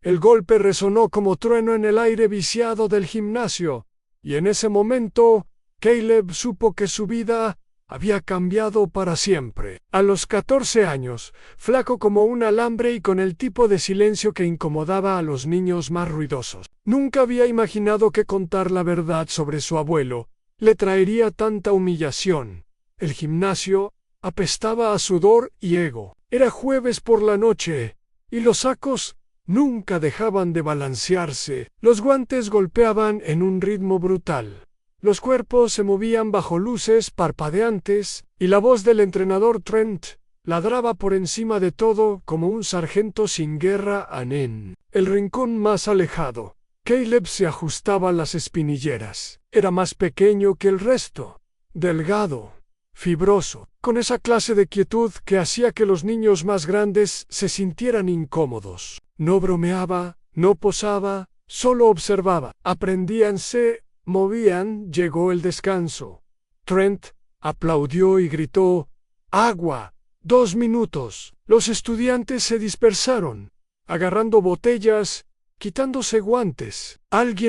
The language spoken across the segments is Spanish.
El golpe resonó como trueno en el aire viciado del gimnasio, y en ese momento, Caleb supo que su vida había cambiado para siempre. A los 14 años, flaco como un alambre y con el tipo de silencio que incomodaba a los niños más ruidosos. Nunca había imaginado que contar la verdad sobre su abuelo le traería tanta humillación. El gimnasio apestaba a sudor y ego. Era jueves por la noche, y los sacos nunca dejaban de balancearse. Los guantes golpeaban en un ritmo brutal. Los cuerpos se movían bajo luces parpadeantes, y la voz del entrenador Trent ladraba por encima de todo como un sargento sin guerra en el rincón más alejado. Caleb se ajustaba las espinilleras. Era más pequeño que el resto, delgado, fibroso, con esa clase de quietud que hacía que los niños más grandes se sintieran incómodos. No bromeaba, no posaba, solo observaba. Aprendían, se movían. Llegó el descanso. Trent aplaudió y gritó: «¡Agua! 2 minutos». Los estudiantes se dispersaron, agarrando botellas, quitándose guantes.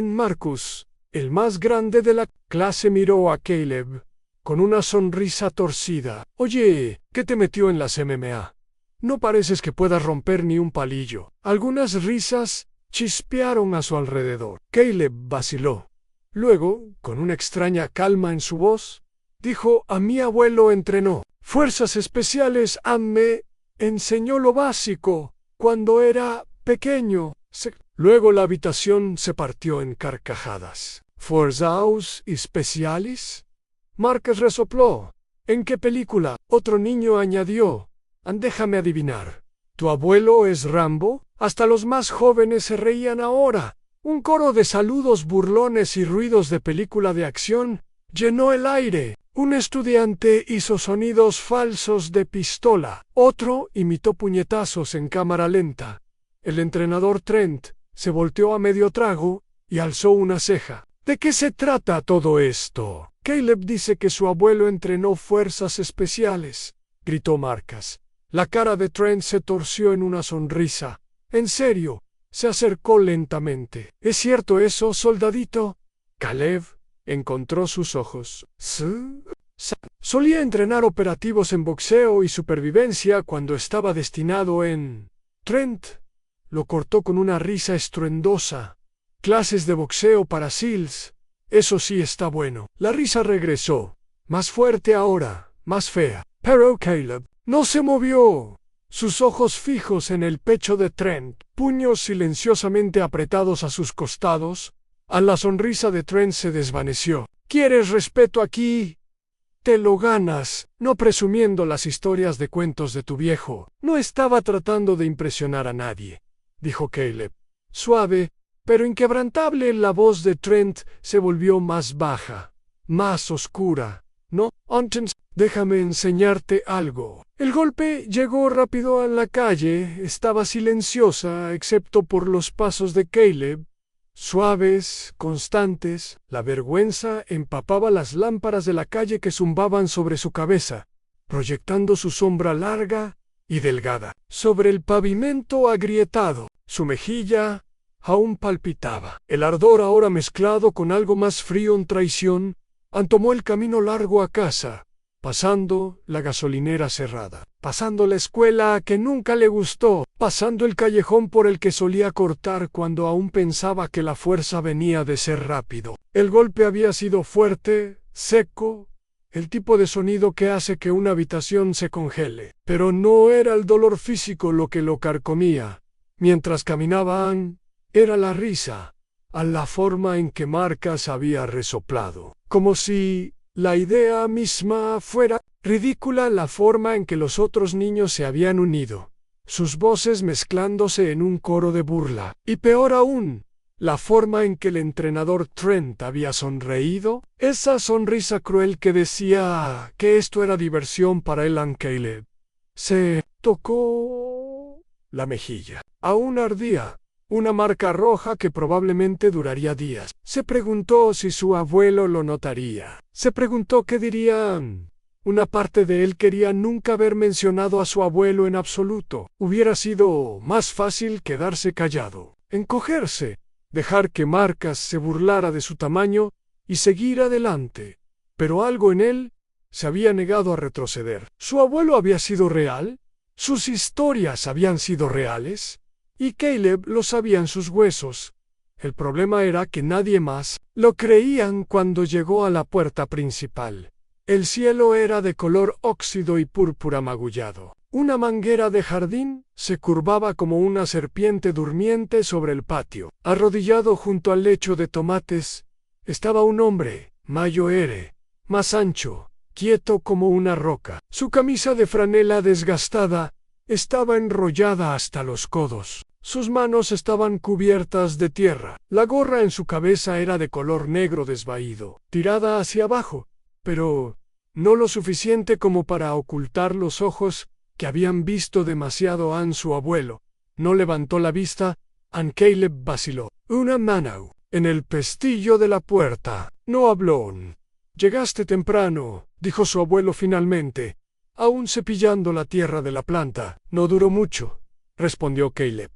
Marcus, el más grande de la clase, miró a Caleb con una sonrisa torcida. «Oye, ¿qué te metió en las MMA? No pareces que puedas romper ni un palillo». Algunas risas chispearon a su alrededor. Caleb vaciló. Luego, con una extraña calma en su voz, dijo: «A mi abuelo entrenó fuerzas especiales. Me enseñó lo básico cuando era pequeño». Luego la habitación se partió en carcajadas. «¿Fuerzas especiales?». Marcus resopló. «¿En qué película?». Otro niño añadió: «Déjame adivinar. ¿Tu abuelo es Rambo?». Hasta los más jóvenes se reían ahora. Un coro de saludos burlones y ruidos de película de acción llenó el aire. Un estudiante hizo sonidos falsos de pistola. Otro imitó puñetazos en cámara lenta. El entrenador Trent se volteó a medio trago y alzó una ceja. «¿De qué se trata todo esto?». «Caleb dice que su abuelo entrenó fuerzas especiales», gritó Marcus. La cara de Trent se torció en una sonrisa. «¿En serio?». Se acercó lentamente. «¿Es cierto eso, soldadito?». Caleb encontró sus ojos. «Sí». Solía entrenar operativos en boxeo y supervivencia cuando estaba destinado en... Trent lo cortó con una risa estruendosa. «Clases de boxeo para SEALs. Eso sí está bueno». La risa regresó, más fuerte ahora, más fea. Pero Caleb no se movió. Sus ojos fijos en el pecho de Trent, puños silenciosamente apretados a sus costados. La sonrisa de Trent se desvaneció. «¿Quieres respeto aquí? Te lo ganas, no presumiendo las historias de cuentos de tu viejo». «No estaba tratando de impresionar a nadie», dijo Caleb. Suave, pero inquebrantable, la voz de Trent se volvió más baja, más oscura. «No, antes, déjame enseñarte algo». El golpe llegó rápido a la calle. Estaba silenciosa, excepto por los pasos de Caleb, suaves, constantes. La vergüenza empapaba las lámparas de la calle que zumbaban sobre su cabeza, proyectando su sombra larga y delgada sobre el pavimento agrietado. Su mejilla aún palpitaba. El ardor, ahora mezclado con algo más frío en traición, tomó el camino largo a casa, pasando la gasolinera cerrada, pasando la escuela que nunca le gustó, pasando el callejón por el que solía cortar cuando aún pensaba que la fuerza venía de ser rápido. El golpe había sido fuerte, seco, el tipo de sonido que hace que una habitación se congele. Pero no era el dolor físico lo que lo carcomía. Mientras caminaban, era la risa, a la forma en que Marcus había resoplado, como si la idea misma fuera ridícula, la forma en que los otros niños se habían unido, sus voces mezclándose en un coro de burla, y peor aún, la forma en que el entrenador Trent había sonreído, esa sonrisa cruel que decía que esto era diversión para él. Caleb se tocó la mejilla. Aún ardía, una marca roja que probablemente duraría días. Se preguntó si su abuelo lo notaría. Se preguntó qué dirían. Una parte de él quería nunca haber mencionado a su abuelo en absoluto. Hubiera sido más fácil quedarse callado. encogerse, dejar que Marcas se burlara de su tamaño y seguir adelante. Pero algo en él se había negado a retroceder. ¿Su abuelo había sido real? ¿Sus historias habían sido reales? Y Caleb lo sabía en sus huesos. El problema era que nadie más lo creían cuando llegó a la puerta principal. El cielo era de color óxido y púrpura magullado. Una manguera de jardín se curvaba como una serpiente durmiente sobre el patio. Arrodillado junto al lecho de tomates, estaba un hombre, mayor, más ancho, quieto como una roca. Su camisa de franela desgastada estaba enrollada hasta los codos. Sus manos estaban cubiertas de tierra. La gorra en su cabeza era de color negro desvaído, tirada hacia abajo, pero no lo suficiente como para ocultar los ojos que habían visto demasiado a su abuelo. No levantó la vista, Caleb vaciló. Una mano en el pestillo de la puerta. No habló. Llegaste temprano, dijo su abuelo finalmente, aún cepillando la tierra de la planta. No duró mucho, respondió Caleb.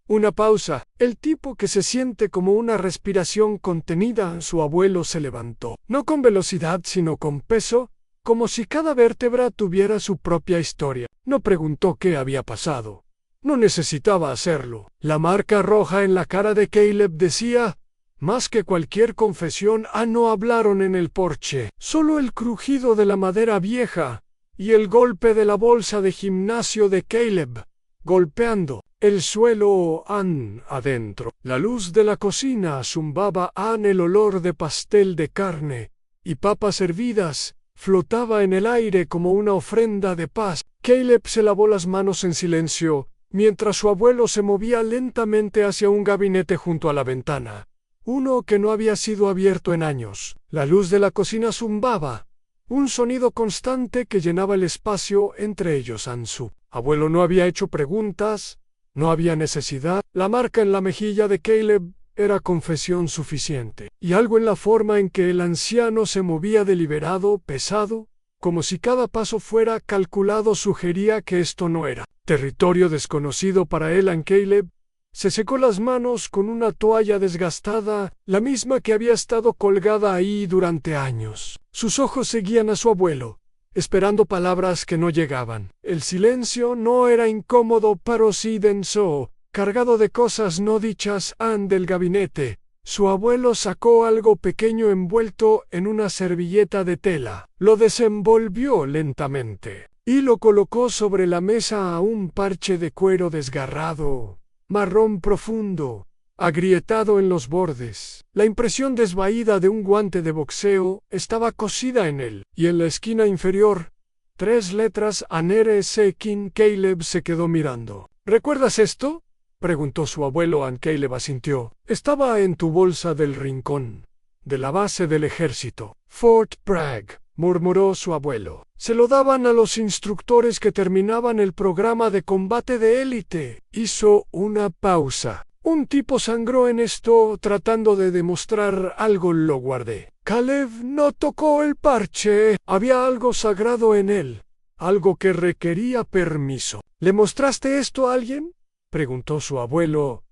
Una pausa. El tipo que se siente como una respiración contenida. Su abuelo se levantó, no con velocidad sino con peso, como si cada vértebra tuviera su propia historia. No preguntó qué había pasado. No necesitaba hacerlo. La marca roja en la cara de Caleb decía, más que cualquier confesión, no hablaron en el porche. Solo el crujido de la madera vieja y el golpe de la bolsa de gimnasio de Caleb, golpeando el suelo adentro. La luz de la cocina zumbaba el olor de pastel de carne y papas hervidas flotaba en el aire como una ofrenda de paz. Caleb se lavó las manos en silencio, mientras su abuelo se movía lentamente hacia un gabinete junto a la ventana, uno que no había sido abierto en años. La luz de la cocina zumbaba, un sonido constante que llenaba el espacio entre ellos. Su abuelo no había hecho preguntas, no había necesidad. La marca en la mejilla de Caleb era confesión suficiente, y algo en la forma en que el anciano se movía deliberado, pesado, como si cada paso fuera calculado, sugería que esto no era territorio desconocido para él. Caleb se secó las manos con una toalla desgastada, la misma que había estado colgada ahí durante años. Sus ojos seguían a su abuelo, esperando palabras que no llegaban. El silencio no era incómodo, pero sí denso, cargado de cosas no dichas. Del gabinete, su abuelo sacó algo pequeño envuelto en una servilleta de tela. Lo desenvolvió lentamente y lo colocó sobre la mesa. Un parche de cuero desgarrado, marrón profundo, agrietado en los bordes. La impresión desvaída de un guante de boxeo estaba cosida en él, y en la esquina inferior, 3 letras: Anere Sekin. Caleb se quedó mirando. ¿Recuerdas esto?, preguntó su abuelo. Caleb asintió. Estaba en tu bolsa del rincón, de la base del ejército. Fort Bragg, murmuró su abuelo. Se lo daban a los instructores que terminaban el programa de combate de élite. Hizo una pausa. Un tipo sangró en esto tratando de demostrar algo. Lo guardé. Caleb no tocó el parche. Había algo sagrado en él, algo que requería permiso. ¿Le mostraste esto a alguien?, preguntó su abuelo.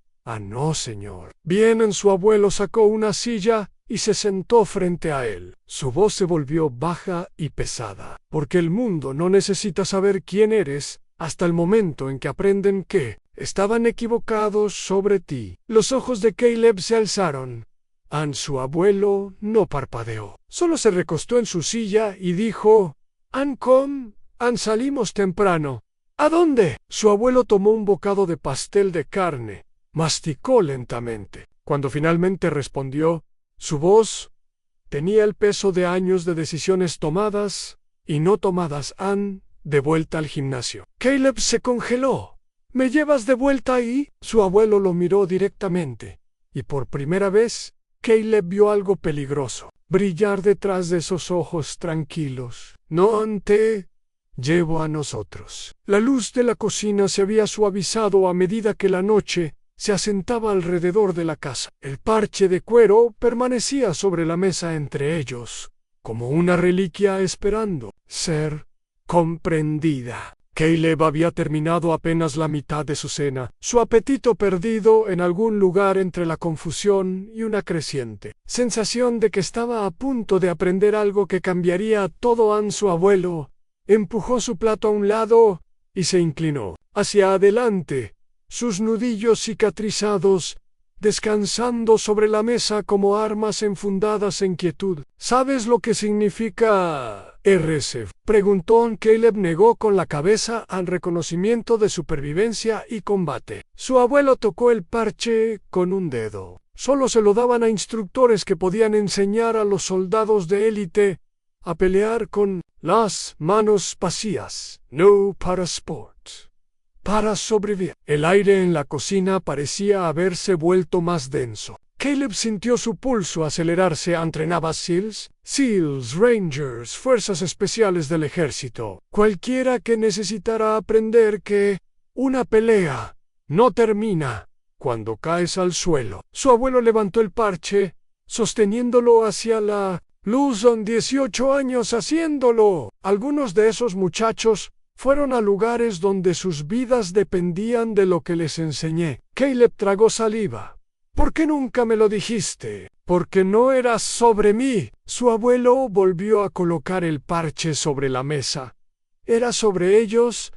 No, señor. Bien. Su abuelo sacó una silla y se sentó frente a él. Su voz se volvió baja y pesada. Porque el mundo no necesita saber quién eres hasta el momento en que aprenden que estaban equivocados sobre ti. Los ojos de Caleb se alzaron. Su abuelo no parpadeó. Solo se recostó en su silla y dijo, salimos temprano. ¿A dónde? Su abuelo tomó un bocado de pastel de carne. Masticó lentamente. Cuando finalmente respondió, su voz tenía el peso de años de decisiones tomadas y no tomadas. De vuelta al gimnasio. Caleb se congeló. ¿Me llevas de vuelta ahí? Su abuelo lo miró directamente, y por primera vez, Caleb vio algo peligroso brillar detrás de esos ojos tranquilos. No te llevo a nosotros. La luz de la cocina se había suavizado a medida que la noche se asentaba alrededor de la casa. El parche de cuero permanecía sobre la mesa entre ellos, como una reliquia esperando ser comprendida. Caleb había terminado apenas la mitad de su cena, su apetito perdido en algún lugar entre la confusión y una creciente sensación de que estaba a punto de aprender algo que cambiaría todo. Su abuelo empujó su plato a un lado y se inclinó hacia adelante, sus nudillos cicatrizados, descansando sobre la mesa como armas enfundadas en quietud. ¿Sabes lo que significa RSF? Preguntó. Caleb negó con la cabeza al reconocimiento de supervivencia y combate. Su abuelo tocó el parche con un dedo. Solo se lo daban a instructores que podían enseñar a los soldados de élite a pelear con las manos vacías. No para sport. Para sobrevivir. El aire en la cocina parecía haberse vuelto más denso. Caleb sintió su pulso acelerarse. Entrenaba SEALs, Rangers, fuerzas especiales del ejército. Cualquiera que necesitara aprender que una pelea no termina cuando caes al suelo. Su abuelo levantó el parche, sosteniéndolo hacia la luz. Son 18 años haciéndolo. Algunos de esos muchachos fueron a lugares donde sus vidas dependían de lo que les enseñé. Caleb tragó saliva. ¿Por qué nunca me lo dijiste? Porque no era sobre mí. Su abuelo volvió a colocar el parche sobre la mesa. Era sobre ellos,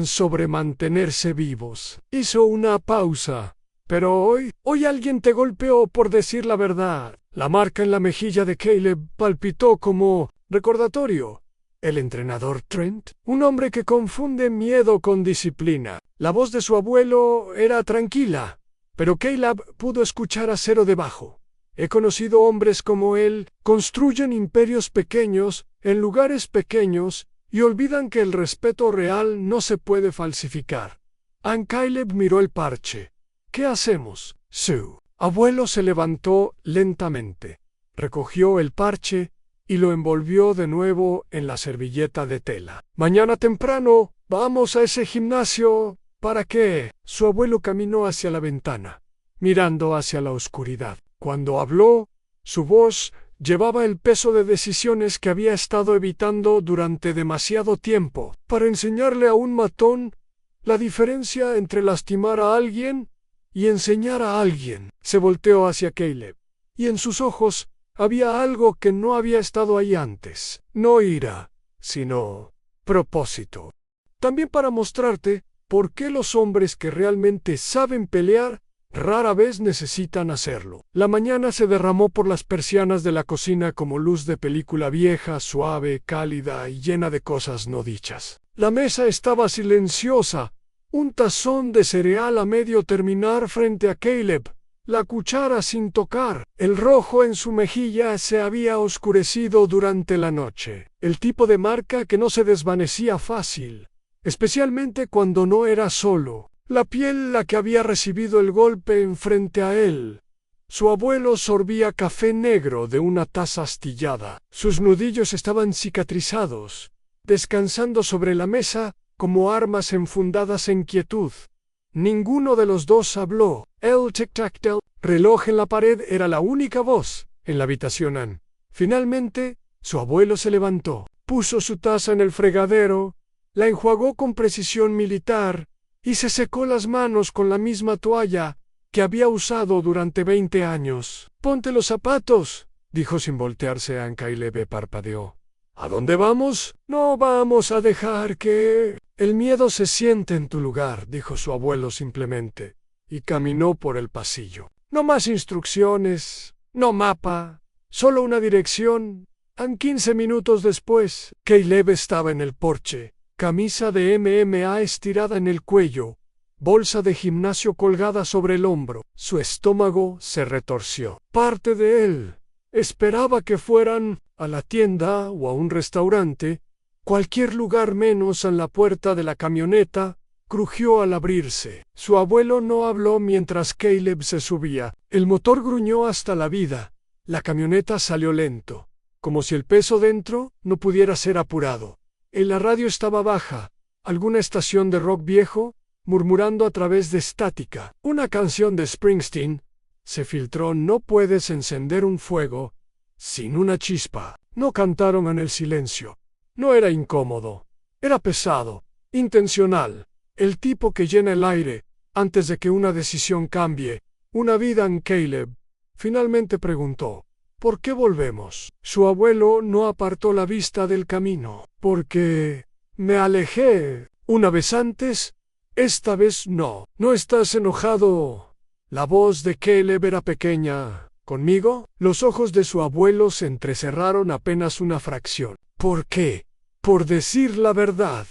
sobre mantenerse vivos. Hizo una pausa. Pero hoy alguien te golpeó por decir la verdad. La marca en la mejilla de Caleb palpitó como recordatorio. El entrenador Trent, un hombre que confunde miedo con disciplina. La voz de su abuelo era tranquila, pero Caleb pudo escuchar acero debajo. He conocido hombres como él, construyen imperios pequeños, en lugares pequeños, y olvidan que el respeto real no se puede falsificar. Caleb miró el parche. ¿Qué hacemos? Su abuelo se levantó lentamente, recogió el parche y lo envolvió de nuevo en la servilleta de tela. Mañana temprano vamos a ese gimnasio. ¿Para qué? Su abuelo caminó hacia la ventana, mirando hacia la oscuridad. Cuando habló, su voz llevaba el peso de decisiones que había estado evitando durante demasiado tiempo. Para enseñarle a un matón la diferencia entre lastimar a alguien y enseñar a alguien. Se volteó hacia Caleb, y en sus ojos había algo que no había estado ahí antes. No ira, sino propósito. También para mostrarte por qué los hombres que realmente saben pelear rara vez necesitan hacerlo. La mañana se derramó por las persianas de la cocina como luz de película vieja, suave, cálida y llena de cosas no dichas. La mesa estaba silenciosa, un tazón de cereal a medio terminar frente a Caleb, la cuchara sin tocar. El rojo en su mejilla se había oscurecido durante la noche. El tipo de marca que no se desvanecía fácil, especialmente cuando no era solo. La piel la que había recibido el golpe enfrente a él. Su abuelo sorbía café negro de una taza astillada. Sus nudillos estaban cicatrizados, descansando sobre la mesa como armas enfundadas en quietud. Ninguno de los dos habló. El tic-tac del reloj en la pared era la única voz en la habitación. Finalmente, su abuelo se levantó, puso su taza en el fregadero, la enjuagó con precisión militar y se secó las manos con la misma toalla que había usado durante 20 años. «Ponte los zapatos», dijo sin voltearse. Caleb parpadeó. «¿A dónde vamos?» «No vamos a dejar que el miedo se siente en tu lugar», dijo su abuelo simplemente, y caminó por el pasillo. «No más instrucciones, no mapa, solo una dirección». 15 minutos después, Caleb estaba en el porche, camisa de MMA estirada en el cuello, bolsa de gimnasio colgada sobre el hombro. Su estómago se retorció. Parte de él esperaba que fueran a la tienda o a un restaurante. Cualquier lugar menos en la puerta de la camioneta crujió al abrirse. Su abuelo no habló mientras Caleb se subía. El motor gruñó hasta la vida. La camioneta salió lento, como si el peso dentro no pudiera ser apurado. En la radio estaba baja, alguna estación de rock viejo, murmurando a través de estática. Una canción de Springsteen se filtró. No puedes encender un fuego sin una chispa. No cantaron en el silencio. No era incómodo, era pesado. Intencional. El tipo que llena el aire, antes de que una decisión cambie, una vida en Caleb. Finalmente preguntó, ¿por qué volvemos? Su abuelo no apartó la vista del camino. Porque me alejé una vez antes, esta vez no. ¿No estás enojado? La voz de Caleb era pequeña. ¿Conmigo? Los ojos de su abuelo se entrecerraron apenas una fracción. ¿Por qué? Por decir la verdad.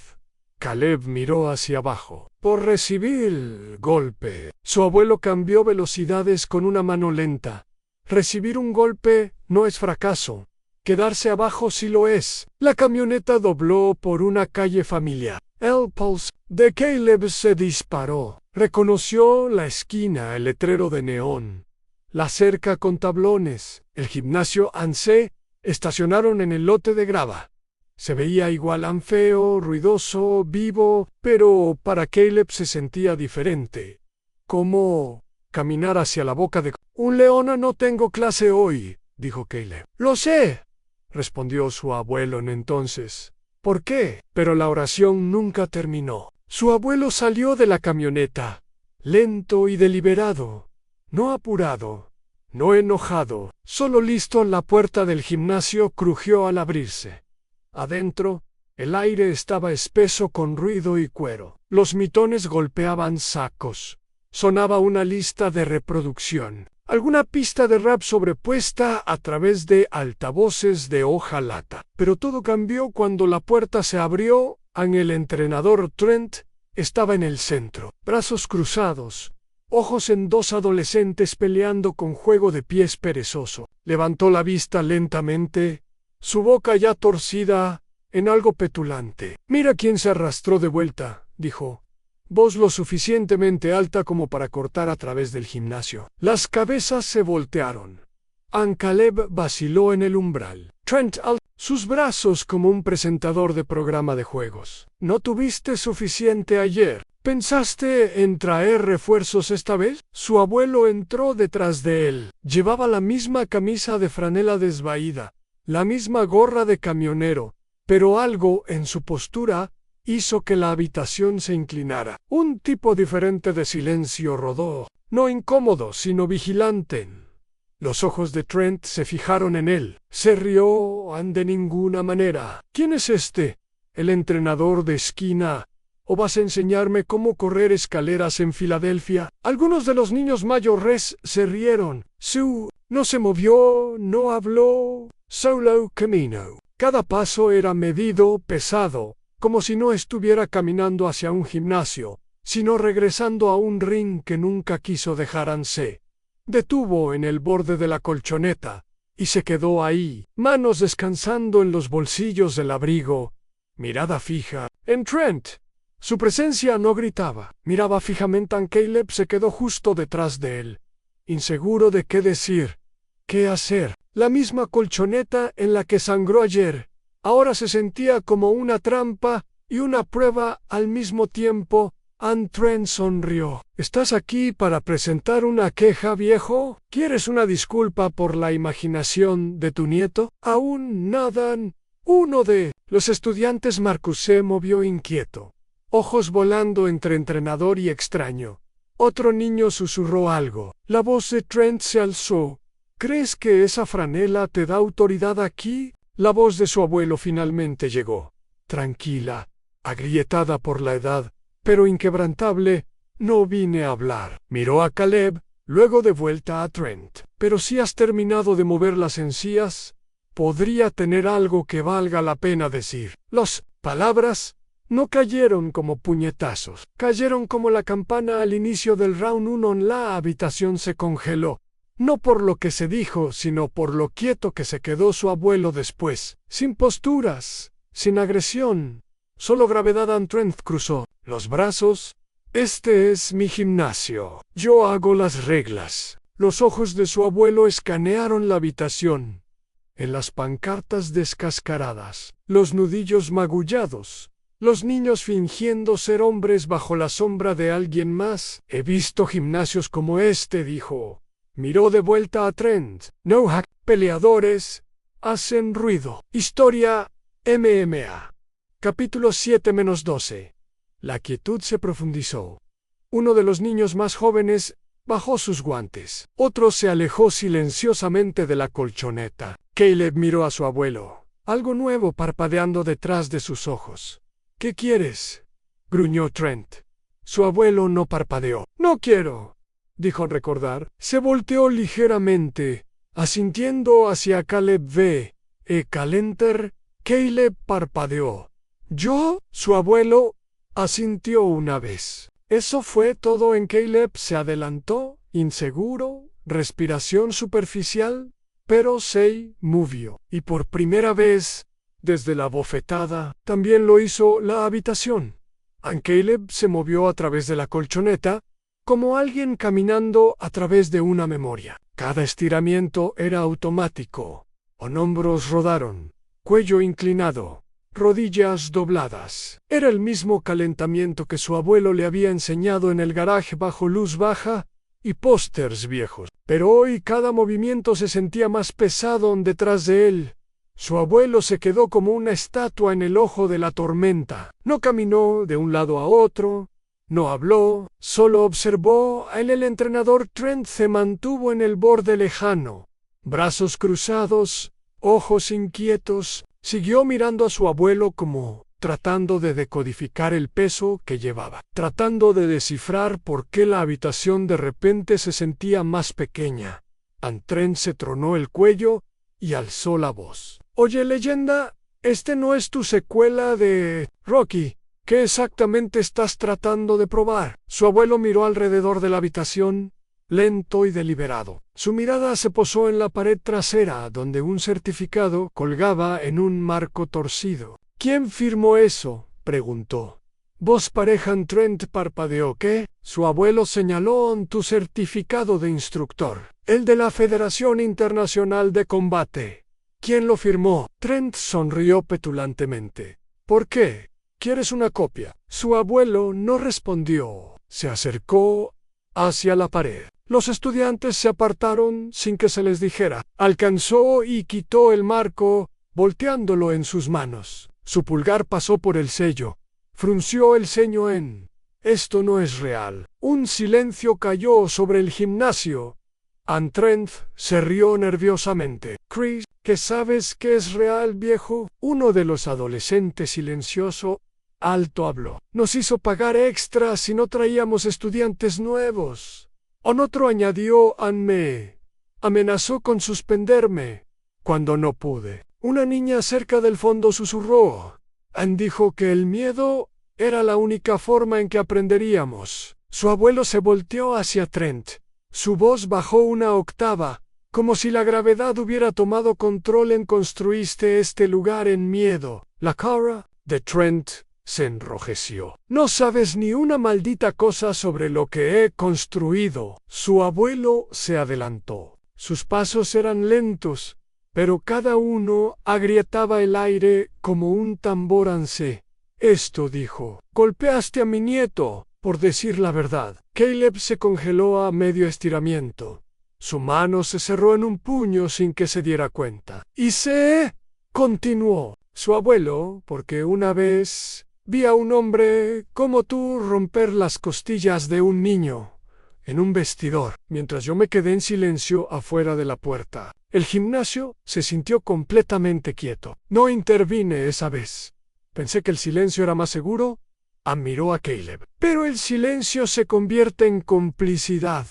Caleb miró hacia abajo. Por recibir el golpe. Su abuelo cambió velocidades con una mano lenta. Recibir un golpe no es fracaso. Quedarse abajo sí lo es. La camioneta dobló por una calle familiar. El pulso de Caleb se disparó. Reconoció la esquina, el letrero de neón, la cerca con tablones, el gimnasio ANSE, estacionaron en el lote de grava. Se veía igual feo, ruidoso, vivo, pero para Caleb se sentía diferente. Como caminar hacia la boca de un león. No tengo clase hoy, dijo Caleb. Lo sé, respondió su abuelo entonces. ¿Por qué? Pero la oración nunca terminó. Su abuelo salió de la camioneta, lento y deliberado, no apurado, no enojado, solo listo. La puerta del gimnasio crujió al abrirse. Adentro, el aire estaba espeso con ruido y cuero. Los mitones golpeaban sacos. Sonaba una lista de reproducción, alguna pista de rap sobrepuesta a través de altavoces de hojalata. Pero todo cambió cuando la puerta se abrió. El entrenador Trent estaba en el centro, brazos cruzados, ojos en dos adolescentes peleando con juego de pies perezoso. Levantó la vista lentamente, su boca ya torcida en algo petulante. Mira quién se arrastró de vuelta, dijo, voz lo suficientemente alta como para cortar a través del gimnasio. Las cabezas se voltearon. Caleb vaciló en el umbral. Trent alzó sus brazos como un presentador de programa de juegos. ¿No tuviste suficiente ayer? ¿Pensaste en traer refuerzos esta vez? Su abuelo entró detrás de él. Llevaba la misma camisa de franela desvaída, la misma gorra de camionero, pero algo en su postura hizo que la habitación se inclinara. Un tipo diferente de silencio rodó, no incómodo, sino vigilante. Los ojos de Trent se fijaron en él. Se rió de ninguna manera. ¿Quién es este? ¿El entrenador de esquina? ¿O vas a enseñarme cómo correr escaleras en Filadelfia? Algunos de los niños mayores se rieron. Sue no se movió, no habló. Solo caminó. Cada paso era medido, pesado, como si no estuviera caminando hacia un gimnasio, sino regresando a un ring que nunca quiso dejar ANSE. Detuvo en el borde de la colchoneta y se quedó ahí, manos descansando en los bolsillos del abrigo, mirada fija en Trent. Su presencia no gritaba. Miraba fijamente a Caleb. Se quedó justo detrás de él, inseguro de qué decir, qué hacer. La misma colchoneta en la que sangró ayer, ahora se sentía como una trampa y una prueba al mismo tiempo. Trent sonrió. ¿Estás aquí para presentar una queja, viejo? ¿Quieres una disculpa por la imaginación de tu nieto? Aún nadan. Uno de los estudiantes Marcus se movió inquieto, ojos volando entre entrenador y extraño. Otro niño susurró algo. La voz de Trent se alzó. ¿Crees que esa franela te da autoridad aquí? La voz de su abuelo finalmente llegó. Tranquila, agrietada por la edad, pero inquebrantable. No vine a hablar. Miró a Caleb, luego de vuelta a Trent. Pero si has terminado de mover las encías, podría tener algo que valga la pena decir. Las palabras no cayeron como puñetazos. Cayeron como la campana al inicio del round 1. La habitación se congeló. No por lo que se dijo, sino por lo quieto que se quedó su abuelo después. Sin posturas, sin agresión, solo gravedad. Trent cruzó los brazos. Este es mi gimnasio. Yo hago las reglas. Los ojos de su abuelo escanearon la habitación. En las pancartas descascaradas, los nudillos magullados, los niños fingiendo ser hombres bajo la sombra de alguien más. He visto gimnasios como este, dijo. Miró de vuelta a Trent. No hack. Peleadores hacen ruido. Historia MMA. Capítulo 7-12. La quietud se profundizó. Uno de los niños más jóvenes bajó sus guantes. Otro se alejó silenciosamente de la colchoneta. Caleb miró a su abuelo, algo nuevo parpadeando detrás de sus ojos. ¿Qué quieres?, gruñó Trent. Su abuelo no parpadeó. No quiero, dijo al recordar. Se volteó ligeramente, asintiendo hacia Caleb V. Calenter. Caleb parpadeó. ¿Yo? Su abuelo asintió una vez. Eso fue todo en Caleb se adelantó, inseguro, respiración superficial, pero se movió. Y por primera vez, desde la bofetada, también lo hizo la habitación. Caleb se movió a través de la colchoneta, como alguien caminando a través de una memoria. Cada estiramiento era automático. Hombros rodaron, cuello inclinado, rodillas dobladas. Era el mismo calentamiento que su abuelo le había enseñado en el garaje bajo luz baja y pósters viejos. Pero hoy cada movimiento se sentía más pesado detrás de él. Su abuelo se quedó como una estatua en el ojo de la tormenta. No caminó de un lado a otro, no habló, solo observó. El entrenador Trent se mantuvo en el borde lejano, brazos cruzados, ojos inquietos. Siguió mirando a su abuelo como tratando de decodificar el peso que llevaba, tratando de descifrar por qué la habitación de repente se sentía más pequeña. Trent se tronó el cuello y alzó la voz. Oye, leyenda, ¿este no es tu secuela de Rocky? ¿Qué exactamente estás tratando de probar? Su abuelo miró alrededor de la habitación, lento y deliberado. Su mirada se posó en la pared trasera, donde un certificado colgaba en un marco torcido. ¿Quién firmó eso?, preguntó. Voz pareja. Trent parpadeó. ¿Qué? Su abuelo señaló. Tu certificado de instructor. El de la Federación Internacional de Combate. ¿Quién lo firmó? Trent sonrió petulantemente. ¿Por qué? ¿Quieres una copia? Su abuelo no respondió. Se acercó hacia la pared. Los estudiantes se apartaron sin que se les dijera. Alcanzó y quitó el marco, volteándolo en sus manos. Su pulgar pasó por el sello. Frunció el ceño en: esto no es real. Un silencio cayó sobre el gimnasio. Trent se rió nerviosamente. Chris, ¿qué sabes que es real, viejo? Uno de los adolescentes silencioso alto habló. Nos hizo pagar extra si no traíamos estudiantes nuevos. Otro añadió. Me amenazó con suspenderme cuando no pude. Una niña cerca del fondo susurró. Dijo que el miedo era la única forma en que aprenderíamos. Su abuelo se volteó hacia Trent. Su voz bajó una octava, como si la gravedad hubiera tomado control. Construiste este lugar en miedo. La cara de Trent se enrojeció. No sabes ni una maldita cosa sobre lo que he construido. Su abuelo se adelantó. Sus pasos eran lentos, pero cada uno agrietaba el aire como un tambor. Esto, dijo. Golpeaste a mi nieto, por decir la verdad. Caleb se congeló a medio estiramiento. Su mano se cerró en un puño sin que se diera cuenta. Y continuó. Su abuelo, porque una vez vi a un hombre como tú romper las costillas de un niño en un vestidor, mientras yo me quedé en silencio afuera de la puerta. El gimnasio se sintió completamente quieto. No intervine esa vez. Pensé que el silencio era más seguro. Admiró a Caleb. Pero el silencio se convierte en complicidad.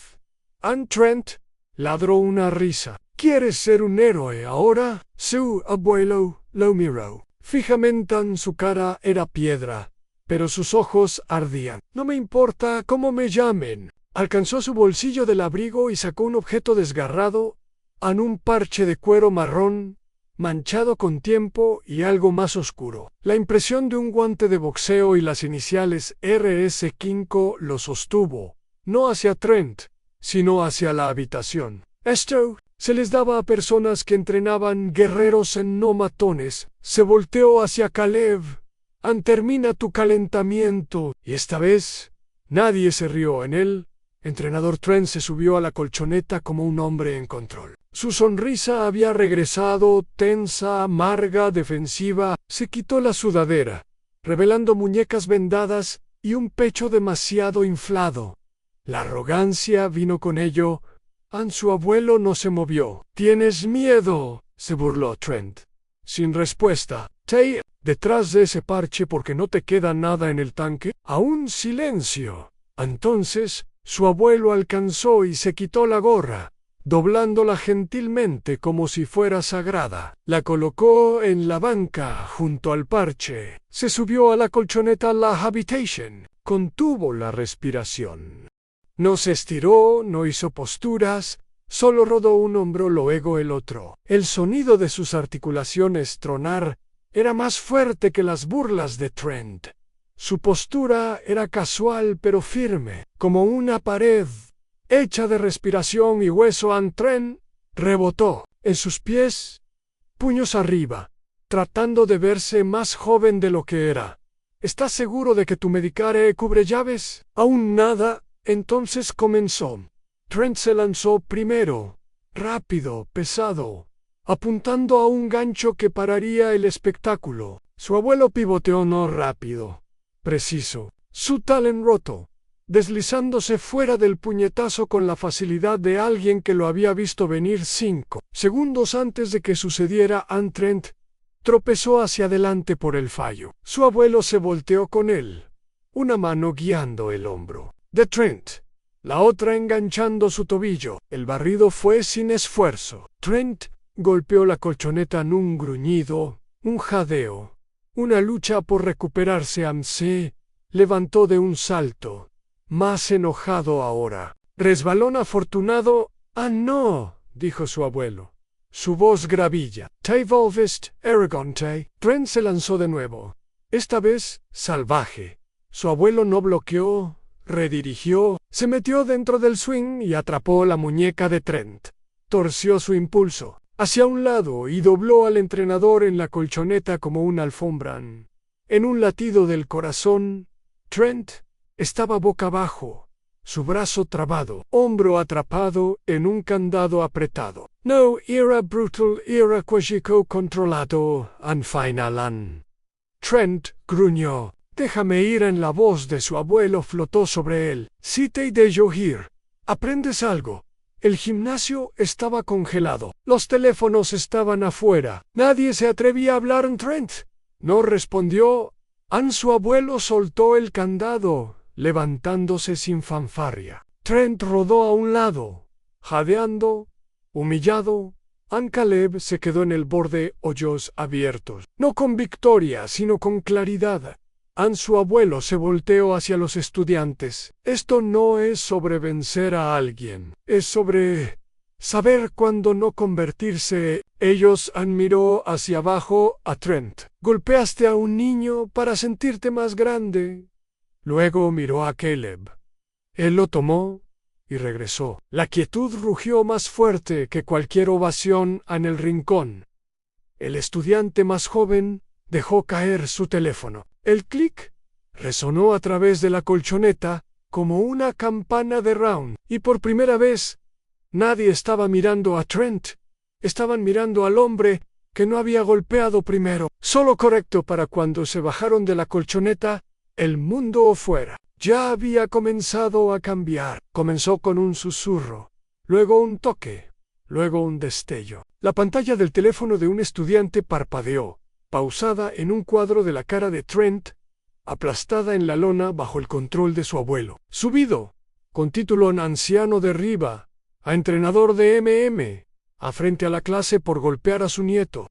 Trent ladró una risa. ¿Quieres ser un héroe ahora? Su abuelo lo miró. Fijamente. Su cara era piedra, pero sus ojos ardían. No me importa cómo me llamen. Alcanzó su bolsillo del abrigo y sacó un objeto desgarrado, un parche de cuero marrón, manchado con tiempo y algo más oscuro. La impresión de un guante de boxeo y las iniciales RS5 lo sostuvo, no hacia Trent, sino hacia la habitación. Esto se les daba a personas que entrenaban guerreros en no matones. Se volteó hacia Caleb. Termina tu calentamiento. Y esta vez nadie se rió en él. Entrenador Trent se subió a la colchoneta como un hombre en control. Su sonrisa había regresado, tensa, amarga, defensiva. Se quitó la sudadera, revelando muñecas vendadas y un pecho demasiado inflado. La arrogancia vino con ello. Su abuelo no se movió. «¿Tienes miedo?», se burló Trent. Sin respuesta. «Tay, detrás de ese parche porque no te queda nada en el tanque». Aún silencio. Entonces, su abuelo alcanzó y se quitó la gorra, doblándola gentilmente como si fuera sagrada. La colocó en la banca junto al parche. Se subió a la colchoneta la habitation. Contuvo la respiración. No se estiró, no hizo posturas, solo rodó un hombro luego el otro. El sonido de sus articulaciones tronar era más fuerte que las burlas de Trent. Su postura era casual pero firme, como una pared hecha de respiración y hueso. Trent rebotó en sus pies, puños arriba, tratando de verse más joven de lo que era. «¿Estás seguro de que tu Medicare cubre llaves?» «Aún nada». Entonces comenzó. Trent se lanzó primero, rápido, pesado, apuntando a un gancho que pararía el espectáculo. Su abuelo pivoteó no rápido, preciso, su talón roto, deslizándose fuera del puñetazo con la facilidad de alguien que lo había visto venir 5 segundos antes de que sucediera. Trent tropezó hacia adelante por el fallo. Su abuelo se volteó con él, una mano guiando el hombro de Trent, la otra enganchando su tobillo. El barrido fue sin esfuerzo. Trent golpeó la colchoneta en un gruñido, un jadeo, una lucha por recuperarse. Se levantó de un salto, más enojado ahora. «Resbalón afortunado». «Ah, no», dijo su abuelo, su voz gravilla. «Te volviste arrogante». Trent se lanzó de nuevo, esta vez salvaje. Su abuelo no bloqueó, redirigió, se metió dentro del swing y atrapó la muñeca de Trent. Torció su impulso hacia un lado y dobló al entrenador en la colchoneta como una alfombra. En un latido del corazón, Trent estaba boca abajo, su brazo trabado, hombro atrapado en un candado apretado. No era brutal, era quasico controlado. Final. Trent gruñó. «Déjame ir». En la voz de su abuelo flotó sobre él. «Si te dejo ir, ¿aprendes algo?» El gimnasio estaba congelado. Los teléfonos estaban afuera. Nadie se atrevía a hablar. Trent no respondió. Su abuelo soltó el candado, levantándose sin fanfarria. Trent rodó a un lado, jadeando, humillado. Caleb se quedó en el borde, ojos abiertos. No con victoria, sino con claridad. Su abuelo se volteó hacia los estudiantes. «Esto no es sobre vencer a alguien, es sobre saber cuándo no convertirse». Ellos miró hacia abajo a Trent. «Golpeaste a un niño para sentirte más grande». Luego miró a Caleb. Él lo tomó y regresó. La quietud rugió más fuerte que cualquier ovación en el rincón. El estudiante más joven dejó caer su teléfono. El clic resonó a través de la colchoneta como una campana de round, y por primera vez nadie estaba mirando a Trent. Estaban mirando al hombre que no había golpeado primero. Solo correcto para cuando se bajaron de la colchoneta, el mundo afuera ya había comenzado a cambiar. Comenzó con un susurro, luego un toque, luego un destello. La pantalla del teléfono de un estudiante parpadeó, pausada en un cuadro de la cara de Trent, aplastada en la lona bajo el control de su abuelo. Subido, con título en anciano derriba a entrenador de a frente a la clase por golpear a su nieto.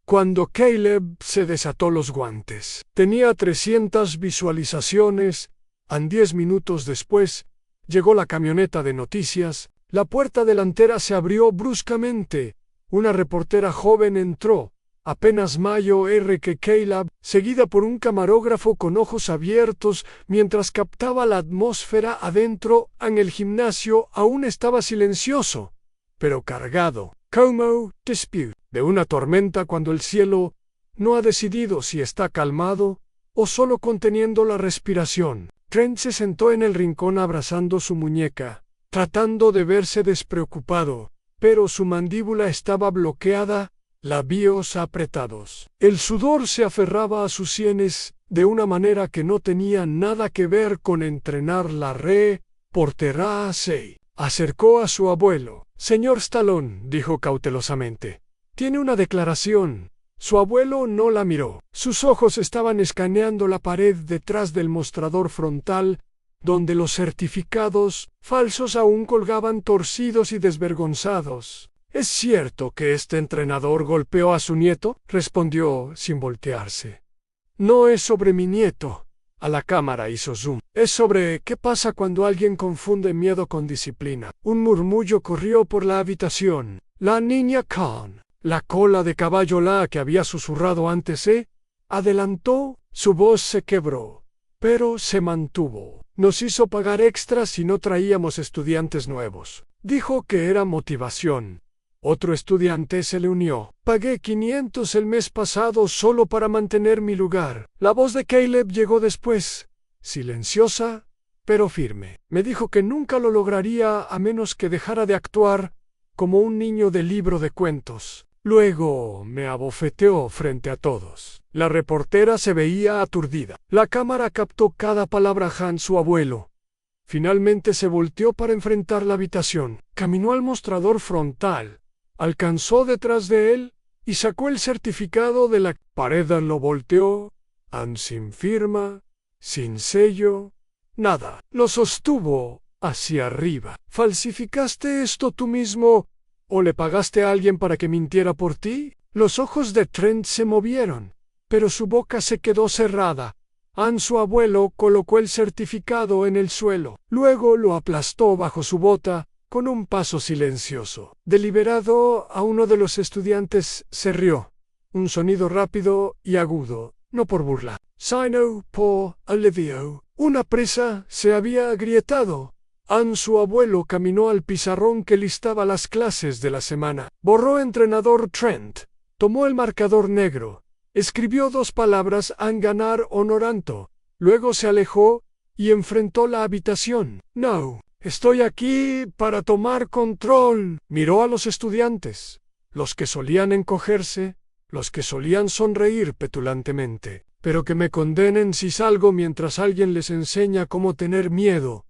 Cuando Caleb se desató los guantes. Tenía 300 visualizaciones. 10 minutos después, llegó la camioneta de noticias. La puerta delantera se abrió bruscamente. Una reportera joven entró, apenas mayor que Caleb, seguida por un camarógrafo con ojos abiertos, mientras captaba la atmósfera adentro. En el gimnasio aún estaba silencioso, pero cargado, como dispute, de una tormenta cuando el cielo no ha decidido si está calmado o solo conteniendo la respiración. Trent se sentó en el rincón abrazando su muñeca, tratando de verse despreocupado, pero su mandíbula estaba bloqueada labios apretados. El sudor se aferraba a sus sienes de una manera que no tenía nada que ver con entrenar la reportera. Se acercó a su abuelo. Señor Stallone, dijo cautelosamente, tiene una declaración. Su abuelo no la miró. Sus ojos estaban escaneando la pared detrás del mostrador frontal, donde los certificados falsos aún colgaban torcidos y desvergonzados. ¿Es cierto que este entrenador golpeó a su nieto?, respondió sin voltearse. No es sobre mi nieto. A la cámara hizo zoom. Es sobre qué pasa cuando alguien confunde miedo con disciplina. Un murmullo corrió por la habitación. La niña Khan, la cola de caballo la que había susurrado antes, adelantó. Su voz se quebró, pero se mantuvo. Nos hizo pagar extras si no traíamos estudiantes nuevos. Dijo que era motivación. Otro estudiante se le unió. Pagué 500 el mes pasado solo para mantener mi lugar. La voz de Caleb llegó después, silenciosa, pero firme. Me dijo que nunca lo lograría a menos que dejara de actuar como un niño de libro de cuentos. Luego me abofeteó frente a todos. La reportera se veía aturdida. La cámara captó cada palabra. Han, su abuelo, finalmente se volteó para enfrentar la habitación. Caminó al mostrador frontal. Alcanzó detrás de él y sacó el certificado de la pared. Lo volteó, sin firma, sin sello, nada. Lo sostuvo hacia arriba. ¿Falsificaste esto tú mismo o le pagaste a alguien para que mintiera por ti? Los ojos de Trent se movieron, pero su boca se quedó cerrada. Su abuelo colocó el certificado en el suelo. Luego lo aplastó bajo su bota con un paso silencioso. Deliberado, a uno de los estudiantes se rió. Un sonido rápido y agudo, no por burla, sino por alivio. Una presa se había agrietado. Su abuelo caminó al pizarrón que listaba las clases de la semana. Borró entrenador Trent. Tomó el marcador negro. Escribió 2 palabras: ganar honoranto. Luego se alejó y enfrentó la habitación. No. Estoy aquí para tomar control. Miró a los estudiantes, los que solían encogerse, los que solían sonreír petulantemente. Pero que me condenen si salgo mientras alguien les enseña cómo tener miedo.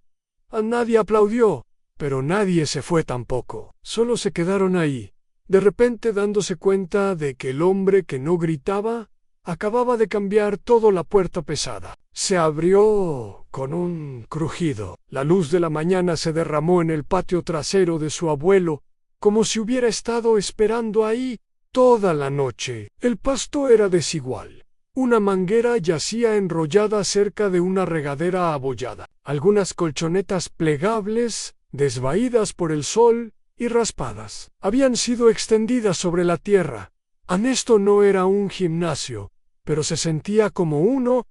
A nadie aplaudió, pero nadie se fue tampoco. Solo se quedaron ahí, de repente dándose cuenta de que el hombre que no gritaba acababa de cambiar todo. La puerta pesada se abrió con un crujido. La luz de la mañana se derramó en el patio trasero de su abuelo, como si hubiera estado esperando ahí toda la noche. El pasto era desigual. Una manguera yacía enrollada cerca de una regadera abollada. Algunas colchonetas plegables, desvaídas por el sol y raspadas, habían sido extendidas sobre la tierra. Esto no era un gimnasio, pero se sentía como uno.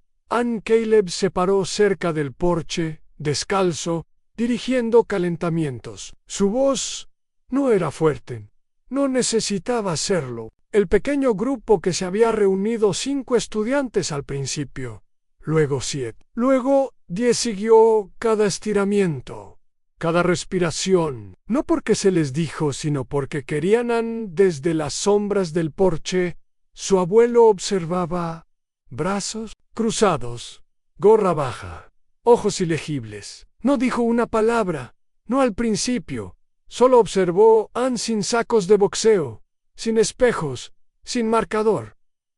Caleb se paró cerca del porche, descalzo, dirigiendo calentamientos. Su voz no era fuerte. No necesitaba serlo. El pequeño grupo que se había reunido 5 estudiantes al principio, luego 7, luego 10 siguió cada estiramiento, cada respiración, no porque se les dijo, sino porque querían. Desde las sombras del porche, su abuelo observaba brazos cruzados, gorra baja, ojos ilegibles. No dijo una palabra, no al principio, solo observó sin sacos de boxeo, sin espejos, sin marcador.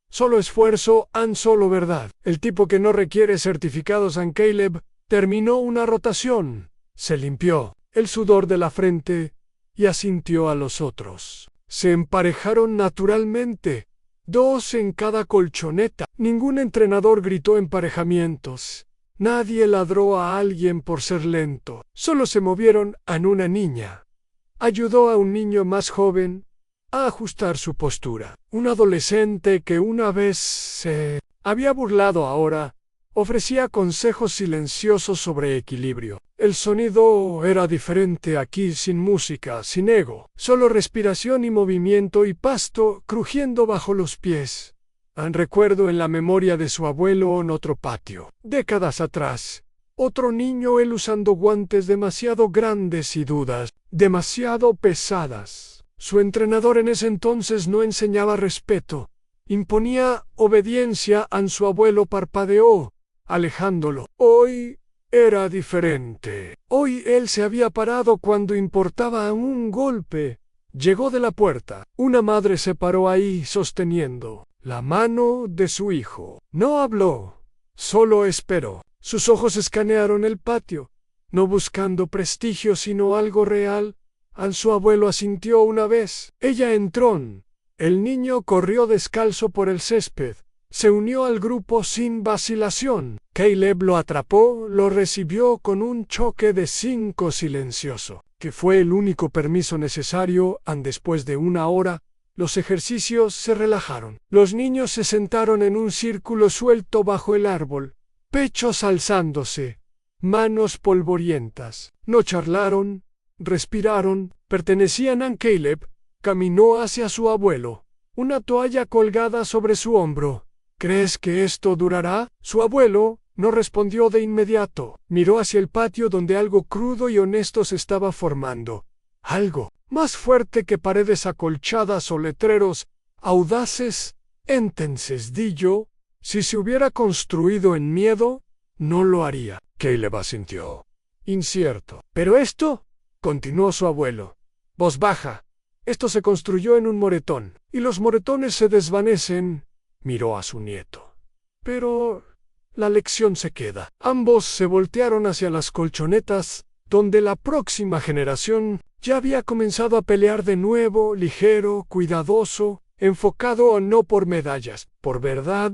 Solo esfuerzo, solo verdad. El tipo que no requiere certificados. Caleb terminó una rotación, se limpió el sudor de la frente y asintió a los otros. Se emparejaron naturalmente, 2 en cada colchoneta. Ningún entrenador gritó emparejamientos. Nadie ladró a alguien por ser lento. Solo se movieron. Una niña ayudó a un niño más joven a ajustar su postura. Un adolescente que una vez se había burlado ahora ofrecía consejos silenciosos sobre equilibrio. El sonido era diferente aquí, sin música, sin ego, solo respiración y movimiento y pasto crujiendo bajo los pies. Recuerdo en la memoria de su abuelo en otro patio. Décadas atrás, otro niño, él usando guantes demasiado grandes y duras, demasiado pesadas. Su entrenador en ese entonces no enseñaba respeto. Imponía obediencia a su abuelo. Parpadeó, alejándolo. Hoy era diferente. Hoy él se había parado cuando importaba un golpe. Llegó de la puerta. Una madre se paró ahí sosteniendo la mano de su hijo. No habló, solo esperó. Sus ojos escanearon el patio, no buscando prestigio sino algo real. Su abuelo asintió una vez. Ella entró. El niño corrió descalzo por el césped. Se unió al grupo sin vacilación. Caleb lo atrapó, lo recibió con un choque de 5 silencioso, que fue el único permiso necesario. Después de una hora, los ejercicios se relajaron. Los niños se sentaron en un círculo suelto bajo el árbol, pechos alzándose, manos polvorientas. No charlaron, respiraron, pertenecían a Caleb. Caminó hacia su abuelo, una toalla colgada sobre su hombro. ¿Crees que esto durará? Su abuelo no respondió de inmediato. Miró hacia el patio donde algo crudo y honesto se estaba formando. Algo más fuerte que paredes acolchadas o letreros audaces. Entonces di yo, si se hubiera construido en miedo, no lo haría. Caleb asintió, incierto. Pero esto, continuó su abuelo, voz baja, esto se construyó en un moretón, y los moretones se desvanecen. Miró a su nieto. Pero la lección se queda. Ambos se voltearon hacia las colchonetas, donde la próxima generación ya había comenzado a pelear de nuevo, ligero, cuidadoso, enfocado no por medallas, por verdad.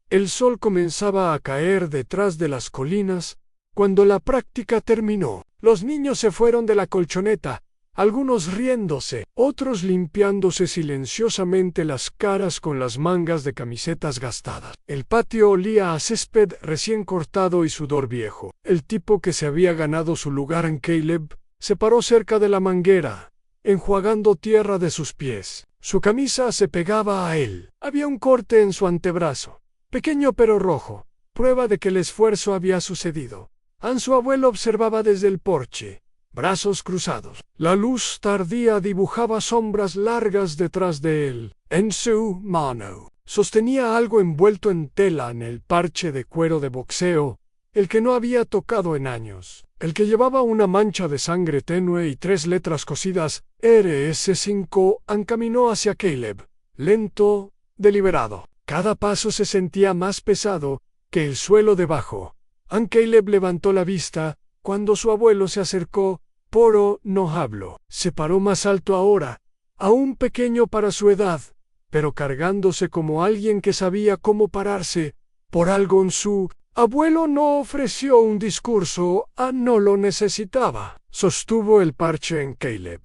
El sol comenzaba a caer detrás de las colinas, cuando la práctica terminó. Los niños se fueron de la colchoneta, algunos riéndose, otros limpiándose silenciosamente las caras con las mangas de camisetas gastadas. El patio olía a césped recién cortado y sudor viejo. El tipo que se había ganado su lugar en Caleb se paró cerca de la manguera, enjuagando tierra de sus pies. Su camisa se pegaba a él. Había un corte en su antebrazo, pequeño pero rojo, prueba de que el esfuerzo había sucedido. Su abuelo observaba desde el porche, brazos cruzados. La luz tardía dibujaba sombras largas detrás de él. En su mano sostenía algo envuelto en tela en el parche de cuero de boxeo, el que no había tocado en años, el que llevaba una mancha de sangre tenue y 3 letras cosidas, RS5. Caminó hacia Caleb, lento, deliberado. Cada paso se sentía más pesado que el suelo debajo. Caleb levantó la vista cuando su abuelo se acercó. Poro no habló. Se paró más alto ahora, aún pequeño para su edad, pero cargándose como alguien que sabía cómo pararse. Por algo su abuelo no ofreció un discurso, no lo necesitaba. Sostuvo el parche en Caleb.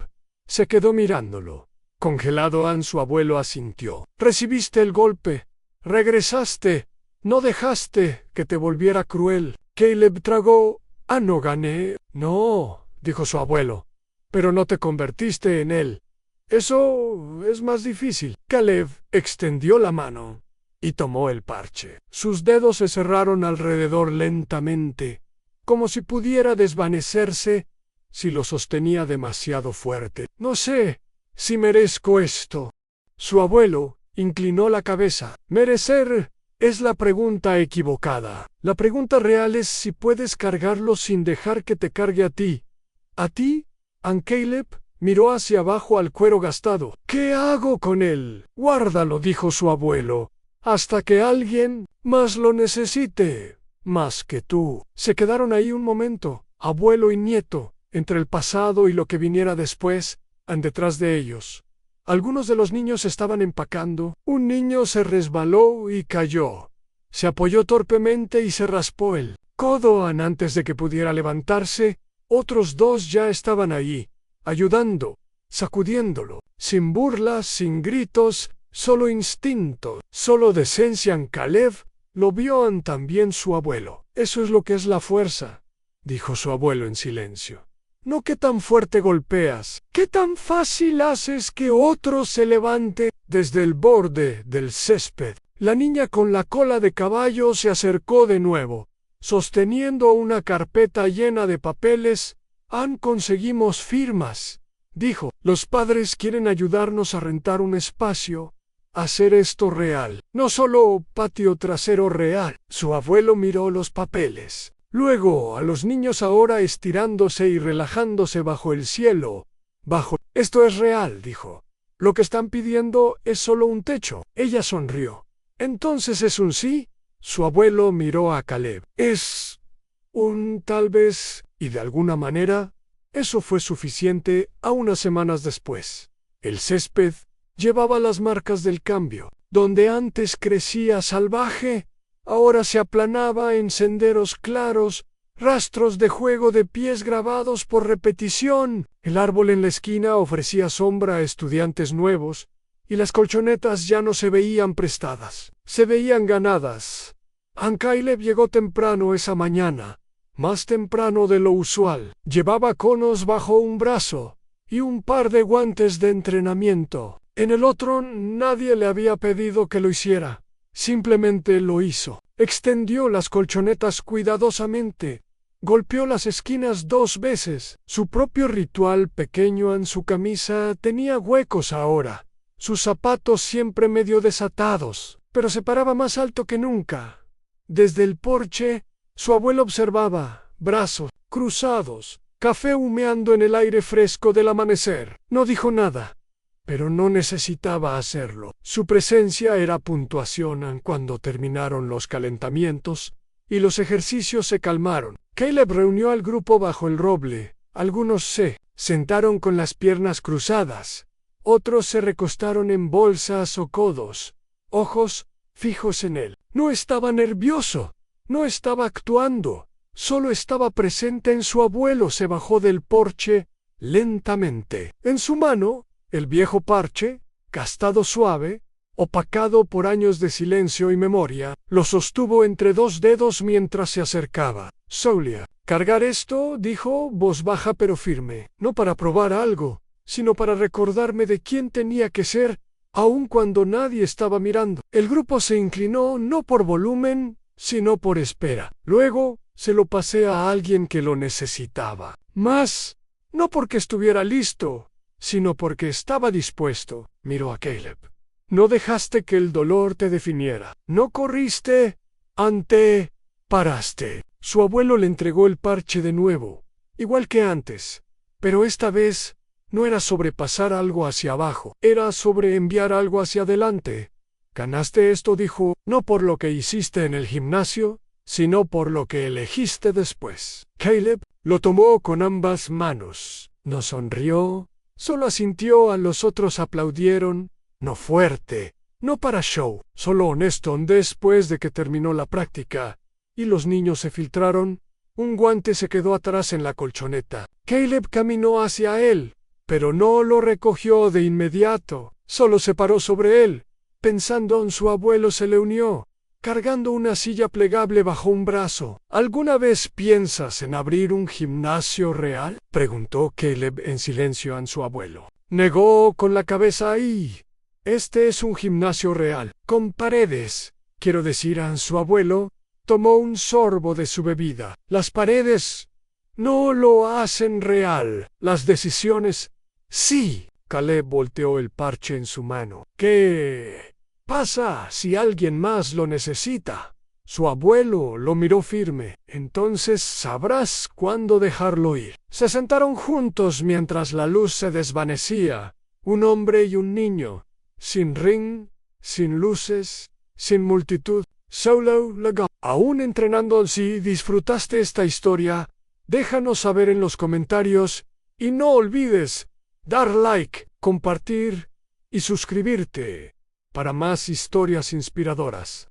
Se quedó mirándolo. Congelado, su abuelo asintió. Recibiste el golpe. Regresaste. No dejaste que te volviera cruel. Caleb tragó. No gané. No, dijo su abuelo. Pero no te convertiste en él. Eso es más difícil. Caleb extendió la mano y tomó el parche. Sus dedos se cerraron alrededor lentamente, como si pudiera desvanecerse si lo sostenía demasiado fuerte. No sé si merezco esto. Su abuelo inclinó la cabeza. Merecer es la pregunta equivocada. La pregunta real es si puedes cargarlo sin dejar que te cargue a ti. ¿A ti? Caleb miró hacia abajo al cuero gastado. ¿Qué hago con él? Guárdalo, dijo su abuelo, hasta que alguien más lo necesite. Más que tú. Se quedaron ahí un momento, abuelo y nieto, entre el pasado y lo que viniera después, detrás de ellos. Algunos de los niños estaban empacando. Un niño se resbaló y cayó. Se apoyó torpemente y se raspó el codo antes de que pudiera levantarse. Otros 2 ya estaban allí, ayudando, sacudiéndolo, sin burlas, sin gritos, solo instinto, solo decencia. Caleb lo vio también su abuelo. Eso es lo que es la fuerza, dijo su abuelo en silencio. No qué tan fuerte golpeas, qué tan fácil haces que otro se levante. Desde el borde del césped, la niña con la cola de caballo se acercó de nuevo, sosteniendo una carpeta llena de papeles. Conseguimos firmas, dijo. Los padres quieren ayudarnos a rentar un espacio, a hacer esto real. No solo patio trasero real. Su abuelo miró los papeles. Luego a los niños ahora estirándose y relajándose bajo el cielo. Esto es real, dijo. Lo que están pidiendo es solo un techo. Ella sonrió. ¿Entonces es un sí? Su abuelo miró a Caleb. Es un tal vez, y de alguna manera, eso fue suficiente a unas semanas después. El césped llevaba las marcas del cambio. Donde antes crecía salvaje, ahora se aplanaba en senderos claros, rastros de juego de pies grabados por repetición. El árbol en la esquina ofrecía sombra a estudiantes nuevos, y las colchonetas ya no se veían prestadas, se veían ganadas. Caleb llegó temprano esa mañana, más temprano de lo usual. Llevaba conos bajo un brazo y un par de guantes de entrenamiento. En el otro nadie le había pedido que lo hiciera. Simplemente lo hizo. Extendió las colchonetas cuidadosamente. Golpeó las esquinas 2 veces. Su propio ritual pequeño en su camisa tenía huecos ahora. Sus zapatos siempre medio desatados, pero se paraba más alto que nunca. Desde el porche, su abuelo observaba, brazos cruzados, café humeando en el aire fresco del amanecer. No dijo nada, pero no necesitaba hacerlo. Su presencia era puntuación cuando terminaron los calentamientos y los ejercicios se calmaron. Caleb reunió al grupo bajo el roble. Algunos se sentaron con las piernas cruzadas. Otros se recostaron en bolsas o codos, ojos fijos en él. No estaba nervioso, no estaba actuando, solo estaba presente en su abuelo. Se bajó del porche lentamente. En su mano, el viejo parche, gastado suave, opacado por años de silencio y memoria, lo sostuvo entre 2 dedos mientras se acercaba. Soulia, cargar esto, dijo, voz baja pero firme, no para probar algo, sino para recordarme de quién tenía que ser, aun cuando nadie estaba mirando. El grupo se inclinó no por volumen, sino por espera. Luego se lo pasé a alguien que lo necesitaba. Más, no porque estuviera listo, sino porque estaba dispuesto. Miró a Caleb. No dejaste que el dolor te definiera. No corriste, paraste. Su abuelo le entregó el parche de nuevo, igual que antes, pero esta vez no era sobre pasar algo hacia abajo, era sobre enviar algo hacia adelante. Ganaste esto, dijo, no por lo que hiciste en el gimnasio, sino por lo que elegiste después. Caleb lo tomó con ambas manos. No sonrió, solo asintió. A los otros aplaudieron, no fuerte, no para show, solo honesto. Después de que terminó la práctica y los niños se filtraron, un guante se quedó atrás en la colchoneta. Caleb caminó hacia él, pero no lo recogió de inmediato, solo se paró sobre él. Pensando en su abuelo se le unió, cargando una silla plegable bajo un brazo. ¿Alguna vez piensas en abrir un gimnasio real?, preguntó Caleb en silencio a su abuelo. Negó con la cabeza. Este es un gimnasio real, con paredes. Quiero decir, a su abuelo tomó un sorbo de su bebida. Las paredes no lo hacen real. Las decisiones, sí. Caleb volteó el parche en su mano. ¿Qué pasa si alguien más lo necesita? Su abuelo lo miró firme. Entonces sabrás cuándo dejarlo ir. Se sentaron juntos mientras la luz se desvanecía. Un hombre y un niño. Sin ring, sin luces, sin multitud. Solo Legón. Aún entrenando. Si disfrutaste esta historia, déjanos saber en los comentarios y no olvides dar like, compartir y suscribirte para más historias inspiradoras.